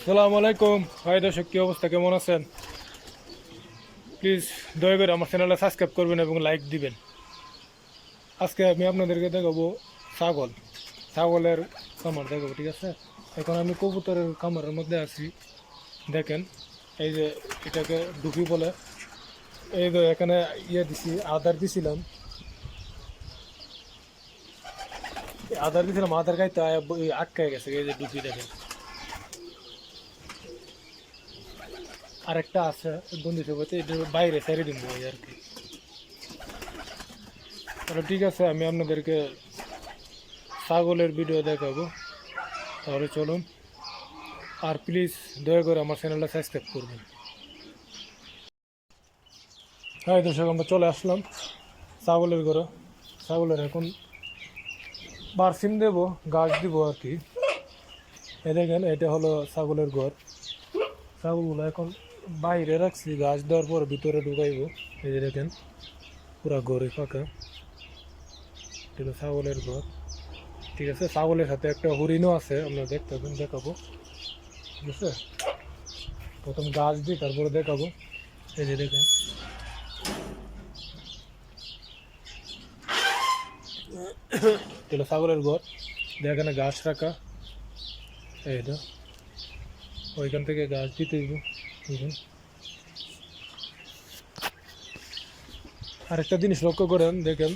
সালামু আলাইকুম ভাই দর্শক, কি অবস্থা, কেমন আছেন? প্লিজ দয়া করে আমার চ্যানেলটা সাবস্ক্রাইব করবেন এবং লাইক দিবেন। আজকে আমি আপনাদেরকে দেখাবো ছাগল ছাগলের খামার দেখাবো, ঠিক আছে? এখন আমি কবুতরের খামারের মধ্যে আছি। দেখেন, এই যে এটাকে ডুকি বলে। এই যে এখানে দিছি, দিছিলাম আদার গাইতে আটকায় গেছে। এই যে ডুকি দেখেন, আরেকটা আছে বন্ধু সবাইতে, এটার বাইরে ছেড়ে দিব আর কি। তাহলে ঠিক আছে, আমি আপনাদেরকে ছাগলের ভিডিও দেখাবো। তাহলে চলুন, আর প্লিজ দয়া করে আমার চ্যানেলটা সাবস্ক্রাইব করবেন। হ্যাঁ দর্শক, আমরা চলে আসলাম ছাগলের ঘরে। ছাগলের এখন বার্সিম দেবো, গাছ দিব আর কি। এ দেখেন, এটা হলো ছাগলের ঘর। ছাগলগুলো এখন বাইরে রাখছি, গাছ দেওয়ার পর ভিতরে ঢুকাইব। এই যে দেখেন, পুরা ঘরে ফাঁকা। এটা ছাগলের ঘর, ঠিক আছে। ছাগলের সাথে একটা হরিণও আছে, আপনারা দেখতে পাবেন, দেখাবো, ঠিক আছে। প্রথম গাছ দিই, তারপরে দেখাবো। এই যে দেখেন, এটা ছাগলের ঘর। এখানে গাছ রাখা, এইটা ওইখান থেকে গাছ দিতে দিব। দেখুন, আরেকটা জিনিস লক্ষ্য করেন, দেখেন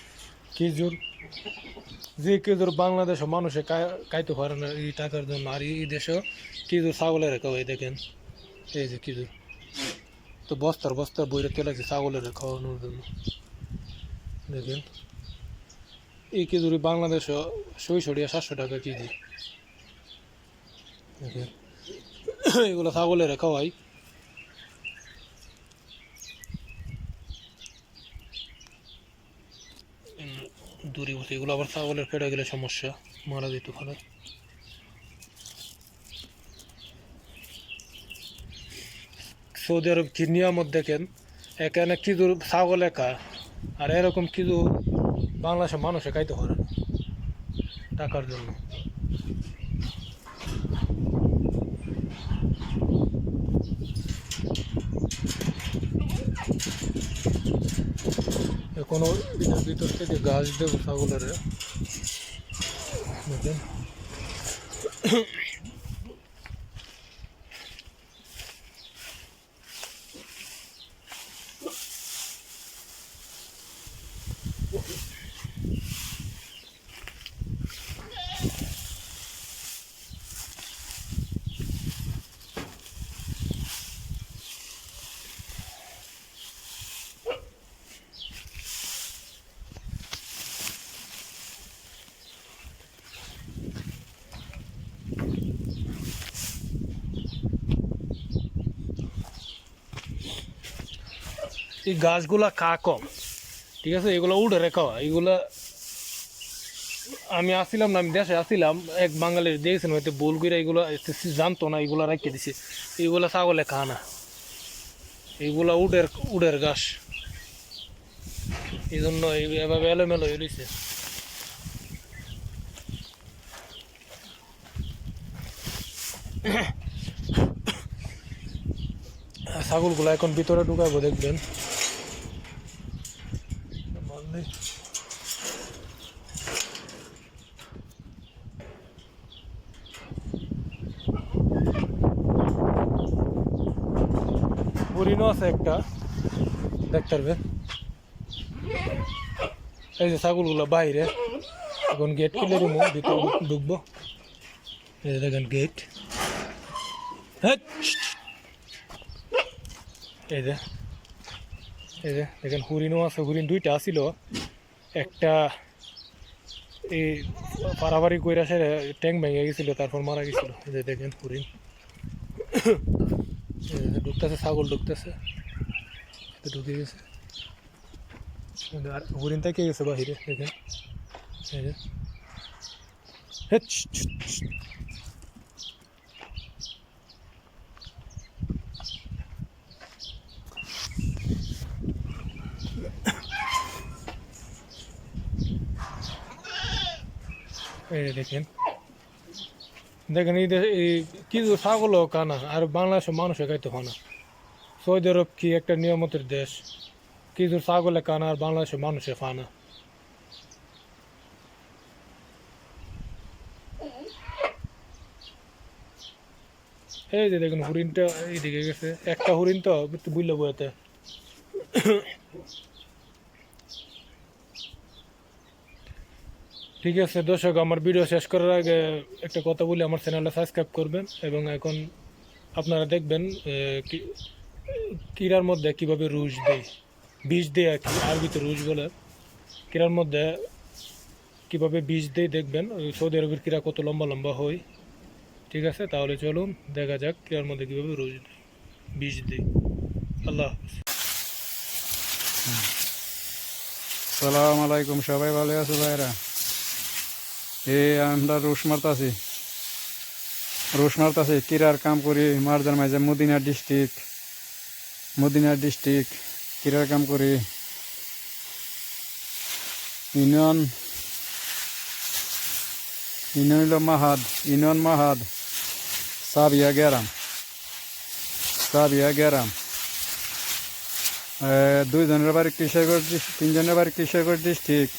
খেজুর, যে খেজুর বাংলাদেশে মানুষে খাইতে পারে না এই টাকার জন্য, আর এই দেশেও খেজুর ছাগলের রেখা হয়। দেখেন, এই যে খেজুর তো বস্তার বস্তার বইরে তেল আছে ছাগলের খাওয়ানোর জন্য। দেখেন, এই খেজুরি বাংলাদেশে 600-700 টাকা কেজি। দেখেন, এগুলো ছাগলের খাওয়াই। দূরে বসে এগুলো আবার ছাগলের পেটে গেলে সমস্যা, মারা যেতে পারে। সৌদি আরব কি নিয়ামত দেখেন, এখানে খেজুর ছাগলে খায়, আর এরকম খেজুর বাংলাদেশের মানুষে খাইতে পারে না টাকার জন্য। এখনো এটার ভিতর থেকে গাছ দেবো ছাগলের। দেখেন, এই গাছগুলা কম, ঠিক আছে। এগুলো উঠে রেখা, এগুলা আমি আসছিলাম না, আমি দেশে আসছিলাম, এক বাঙালির দিয়েছেন হয়তো ভুল করে, এগুলো জানতো না, এগুলো রেখে দিছে। এগুলো ছাগলে খা না, এইগুলা উডের ঘাস, এই জন্য এভাবে এলোমেলো হয়ে রয়েছে। ছাগলগুলো এখন ভিতরে ঢুকাবো, দেখবেন। হরিণও আছে একটা, দেখতে পারবেন। এই যে ছাগলগুলো বাইরে, এখন গেট খুলে দিব, ভিতরে ঢুকবো। এই যে দেখেন গেট। এই যে দেখেন হরিণও আছে, হরিণ দুইটা আসিল, একটা এই পারাবারি কইরা সে ট্যাঙ্ক ভেঙে গেছিল, তারপর মারা গেছিল। এই যে দেখেন হরিণ ঢুকতেছে, ছাগল ঢুকতেছে, ঢুকে গেছে, আর হরিণ থেকে গেছে বাহিরে। দেখেন, এই যে এই দেখেন, দেখেন এই কিছু ছাগলও কানা আর বাংলাদেশের মানুষে খাইতে হয় না। সৌদি আরব কি একটা নিয়ামতের দেশ, কিছু ছাগলে কানা আর বাংলাদেশের মানুষে খায় না। এই যে দেখুন হরিণটা এইদিকে গেছে, একটা হরিণ তো একটু বুঝলে বইতে। ঠিক আছে দর্শক, আমার ভিডিও শেষ করার আগে একটা কথা বলি, আমার চ্যানেলটা সাবস্ক্রাইব করবেন এবং এখন আপনারা দেখবেন কিরার মধ্যে কিভাবে রুশ দেয়, বীজ দেয় আর কি, আরবিতে রুশ বলে। কিরার মধ্যে কিভাবে বীজ দেয় দেখবেন, সৌদি আরবের কিরা কত লম্বা লম্বা হয়। ঠিক আছে, তাহলে চলুন দেখা যাক কিরার মধ্যে কিভাবে রুশ দেয়, বীজ দেয়। আল্লাহ হাফেজ। সালাম আলাইকুম, সবাই ভালো আছো ভাইরা? আমরা রুশ মারতাছি কিরার কাম করি মারজার মাঝে মদিনা ডিস্ট্রিক্ট কিরার কাম করি ইউনিয়ন মাহাদ সাবিয়া গেরাম। দুইজনের বাড়ি কিশোরগঞ্জ, তিনজনের বাড়ি কিশোরগঞ্জ ডিস্ট্রিক্ট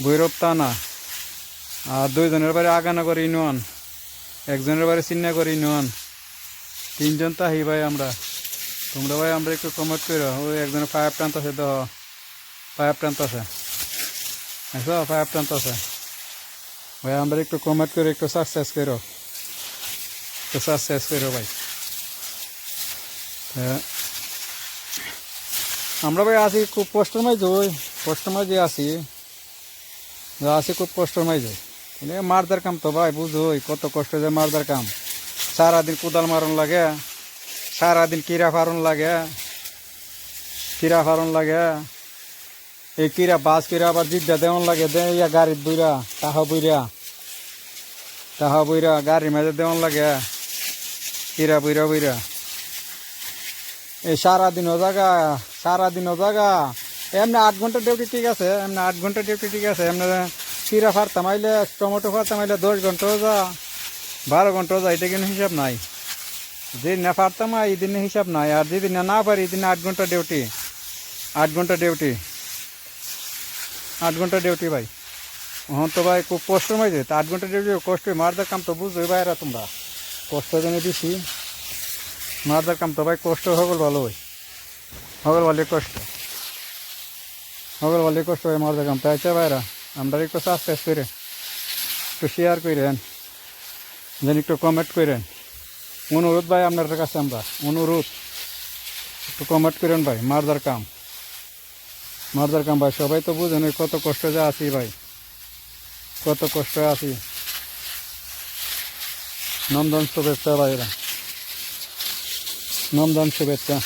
ভৈরব থানা, আর দুইজনের বাড়ি আগানগর ইউনিয়ন, একজনের বাড়ি সিন্নাগর ইউনিয়ন। তিনজন তাহি ভাই আমরা। তোমরা ভাই আমরা একটু কমেন্ট করো। ওই একজনের পাইপ টানতেছে, তো পাইপ টানতেছে ভাই, আমরা একটু কমেন্ট করে একটু সাকসেস করো ভাই। আমরা ভাই আছি খুব কষ্টের মাঝে আছি খুব কষ্টের মাঝে। মারদার কাম তো ভাই বুঝোই কত কষ্ট যে মারদার কাম। সারাদিন কোদাল মারন লাগে, সারাদিন কিরা ফারন লাগে। এই কিরা বাস কিরা আবার জিদ্দা দেওয়ান লাগে, ইয়া গাড়ির বইরা তাহা বইরা গাড়ির মাঝে দেওয়ান লাগে কিরা বইরা। এই সারাদিনও জাগা এমনি 8 ঘন্টা ডিউটি ঠিক আছে, এমনি কিরা ফারতাম আইলে, টমেটো ফারতাম আইলে 10 ঘন্টাও যা, 12 ঘন্টাও যা, এটা কিন্তু হিসাব নাই। যেদিন না পারতাম এই দিনে হিসাব নাই, আর যেদিন না পারি এই দিনে 8 ঘন্টা ডিউটি ভাই। হ্যাঁ তো ভাই খুব কষ্ট মাইছে, 8 ঘন্টা ডিউটি কষ্ট। মারদার কাম তো বুঝোই ভাইরা তোমরা, কষ্ট জেনে দিছি। মারদার কাম তো ভাই কষ্ট হগল ভালো হয়, কষ্ট হয় মারদার কাম। তাইতে ভাইরা আমরা একটু সাবস্ক্রাইব করে, একটু শেয়ার করেন, যেন একটু কমেন্ট করেন। অনুরোধ ভাই আপনার কাছে, আমরা একটু কমেন্ট করেন ভাই। মারদার কাম ভাই, সবাই তো বুঝেন কত কষ্ট যে আছি ভাই, কত কষ্ট আছি। নন্দন শুভেচ্ছা ভাইরা, নন্দন শুভেচ্ছা।